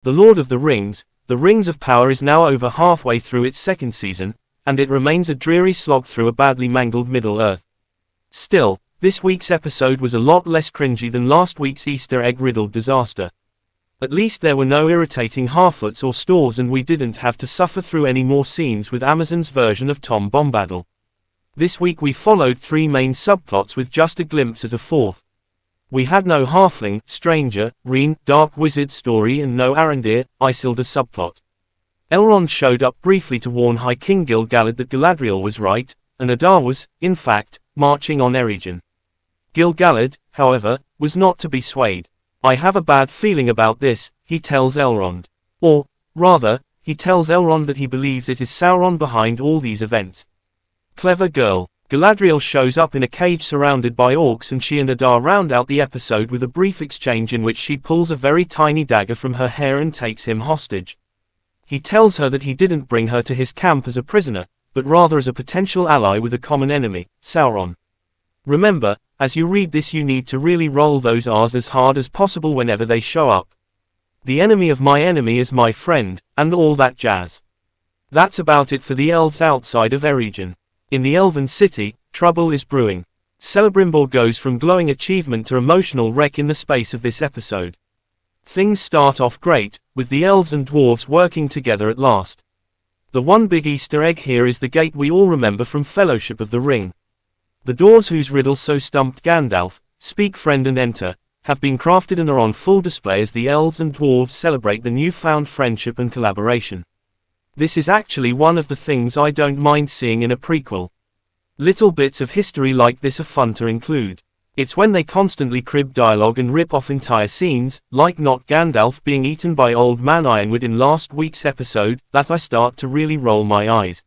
The Lord of the Rings, The Rings of Power is now over halfway through its second season, and it remains a dreary slog through a badly mangled Middle-earth. Still, this week's episode was a lot less cringy than last week's Easter egg-riddled disaster. At least there were no irritating Harfoots or Stores, and we didn't have to suffer through any more scenes with Amazon's version of Tom Bombadil. This week we followed three main subplots with just a glimpse at a fourth. We had no Halfling, Stranger, Reen, Dark Wizard story, and no Arondir, Isildur subplot. Elrond showed up briefly to warn High King Gil-galad that Galadriel was right, and Adar was, in fact, marching on Eregion. Gil-galad, however, was not to be swayed. "I have a bad feeling about this," he tells Elrond. Or, rather, he tells Elrond that he believes it is Sauron behind all these events. Clever girl. Galadriel shows up in a cage surrounded by orcs, and she and Adar round out the episode with a brief exchange in which she pulls a very tiny dagger from her hair and takes him hostage. He tells her that he didn't bring her to his camp as a prisoner, but rather as a potential ally with a common enemy, Sauron. Remember, as you read this, you need to really roll those R's as hard as possible whenever they show up. The enemy of my enemy is my friend, and all that jazz. That's about it for the elves outside of Eregion. In the Elven City, trouble is brewing. Celebrimbor goes from glowing achievement to emotional wreck in the space of this episode. Things start off great, with the elves and dwarves working together at last. The one big Easter egg here is the gate we all remember from Fellowship of the Ring. The doors whose riddle so stumped Gandalf, "Speak, friend, and enter," have been crafted and are on full display as the elves and dwarves celebrate the newfound friendship and collaboration. This is actually one of the things I don't mind seeing in a prequel. Little bits of history like this are fun to include. It's when they constantly crib dialogue and rip off entire scenes, like not Gandalf being eaten by Old Man Ironwood in last week's episode, that I start to really roll my eyes.